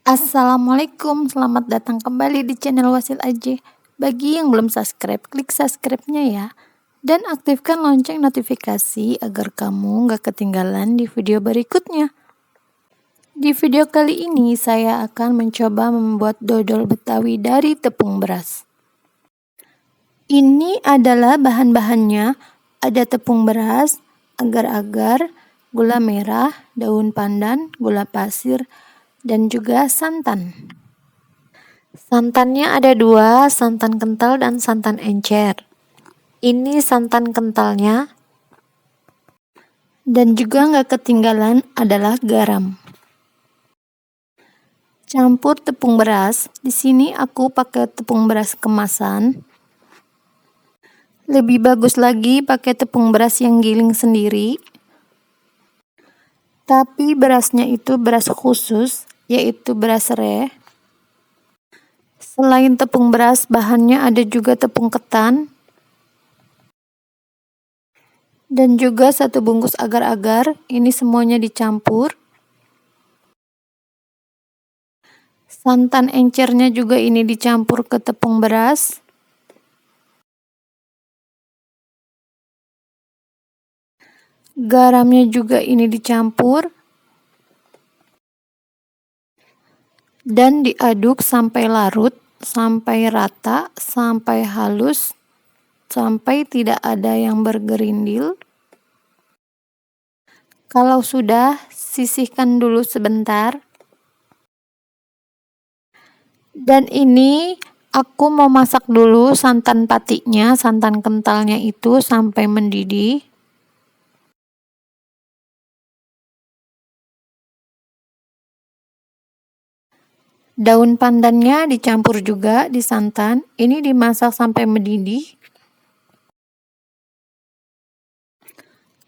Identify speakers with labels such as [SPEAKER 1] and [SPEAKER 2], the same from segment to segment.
[SPEAKER 1] Assalamualaikum, selamat datang kembali di channel Wasil Aja. Bagi yang belum subscribe, klik subscribe-nya ya. Dan aktifkan lonceng notifikasi agar kamu gak ketinggalan di video berikutnya. Di video kali ini saya akan mencoba membuat dodol Betawi dari tepung beras. Ini adalah bahan-bahannya. Ada tepung beras, agar-agar, gula merah, daun pandan, gula pasir, dan juga santan. Santannya ada dua, santan kental dan santan encer. Ini santan kentalnya. Dan juga nggak ketinggalan adalah garam. Campur tepung beras. Di sini aku pakai tepung beras kemasan. Lebih bagus lagi pakai tepung beras yang giling sendiri. Tapi berasnya itu beras khusus, yaitu beras serai. Selain tepung beras, bahannya ada juga tepung ketan. Dan juga 1 bungkus agar-agar. Ini semuanya dicampur. Santan encernya juga ini dicampur ke tepung beras. Garamnya juga ini dicampur. Dan diaduk sampai larut, sampai rata, sampai halus, sampai tidak ada yang bergerindil. Kalau sudah, sisihkan dulu sebentar. Dan ini aku mau masak dulu santan patiknya, santan kentalnya itu sampai mendidih. Daun pandannya dicampur juga di santan. Ini dimasak sampai mendidih.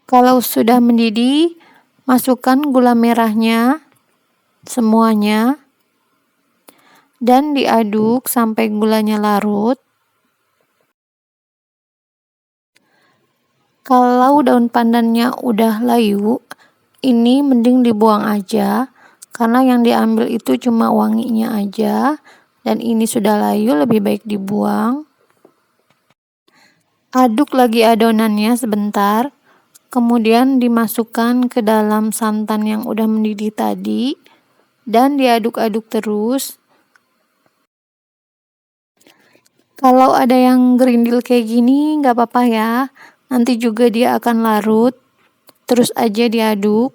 [SPEAKER 1] Kalau sudah mendidih, masukkan gula merahnya semuanya. Dan diaduk sampai gulanya larut. Kalau daun pandannya udah layu, ini mending dibuang aja, karena yang diambil itu cuma wanginya aja, dan ini sudah layu, lebih baik dibuang. Aduk lagi adonannya sebentar, kemudian dimasukkan ke dalam santan yang udah mendidih tadi, dan diaduk-aduk terus. Kalau ada yang gerindil kayak gini, nggak apa-apa ya. Nanti juga dia akan larut. Terus aja diaduk.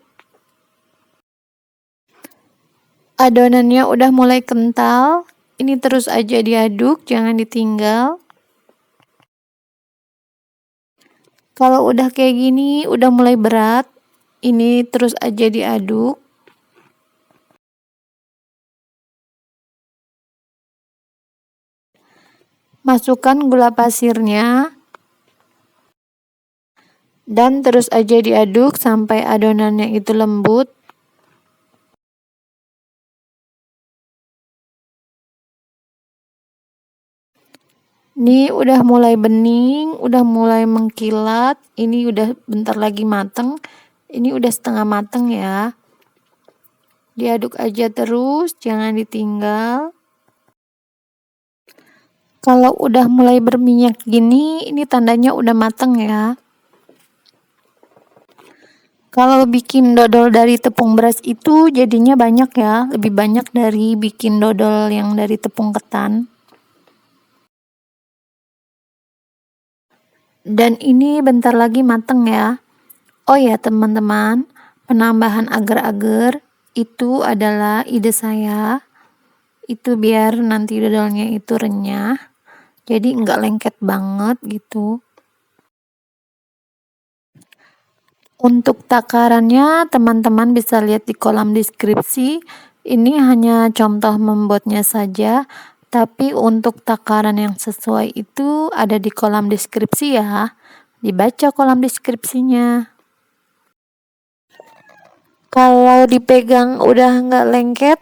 [SPEAKER 1] Adonannya udah mulai kental. Ini terus aja diaduk, jangan ditinggal. Kalau udah kayak gini, udah mulai berat. Ini terus aja diaduk. Masukkan gula pasirnya. Dan terus aja diaduk sampai adonannya itu lembut. Ini udah mulai bening, udah mulai mengkilat. Ini udah bentar lagi mateng. Ini udah setengah mateng ya. Diaduk aja terus, jangan ditinggal. Kalau udah mulai berminyak gini, ini tandanya udah mateng ya. Kalau bikin dodol dari tepung beras itu jadinya banyak ya, lebih banyak dari bikin dodol yang dari tepung ketan. Dan ini bentar lagi mateng ya. Oh ya teman-teman, penambahan agar-agar itu adalah ide saya. Itu biar nanti dodolnya itu renyah. Jadi enggak lengket banget gitu. Untuk takarannya teman-teman bisa lihat di kolom deskripsi. Ini hanya contoh membuatnya saja. Tapi untuk takaran yang sesuai itu ada di kolom deskripsi ya. Dibaca kolom deskripsinya. Kalau dipegang udah nggak lengket,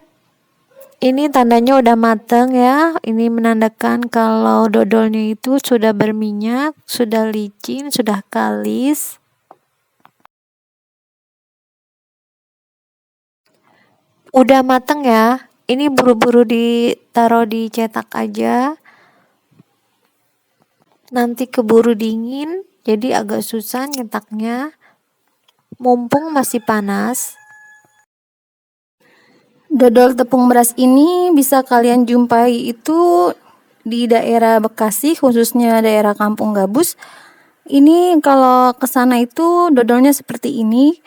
[SPEAKER 1] ini tandanya udah mateng ya. Ini menandakan kalau dodolnya itu sudah berminyak, sudah licin, sudah kalis. Udah mateng ya. Ini buru-buru ditaruh dicetak aja, nanti keburu dingin, jadi agak susah nyetaknya. Mumpung masih panas. Dodol tepung beras ini bisa kalian jumpai itu di daerah Bekasi, khususnya daerah Kampung Gabus. Ini kalau ke sana itu dodolnya seperti ini.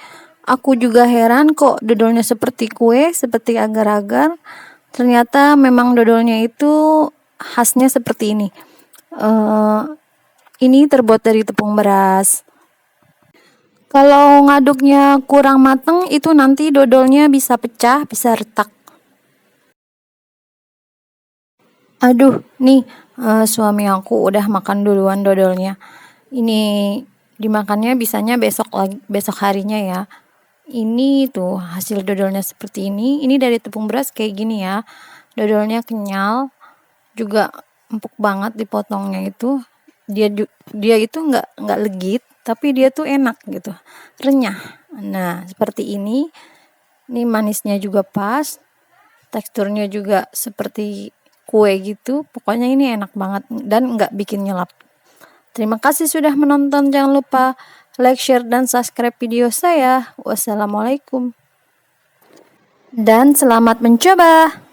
[SPEAKER 1] Aku juga heran kok dodolnya seperti kue, seperti agar-agar. Ternyata memang dodolnya itu khasnya seperti ini. Ini terbuat dari tepung beras. Kalau ngaduknya kurang mateng itu nanti dodolnya bisa pecah, bisa retak. Aduh, nih suami aku udah makan duluan dodolnya. Ini dimakannya bisanya besok harinya ya. Ini tuh hasil dodolnya seperti ini. Ini dari tepung beras kayak gini ya. Dodolnya kenyal, juga empuk banget dipotongnya itu. Dia itu nggak legit, tapi dia tuh enak gitu, renyah. Nah seperti ini. Ini manisnya juga pas, teksturnya juga seperti kue gitu. Pokoknya ini enak banget dan nggak bikin nyelap. Terima kasih sudah menonton. Jangan lupa like, share, dan subscribe video saya. Wassalamualaikum. Dan selamat mencoba.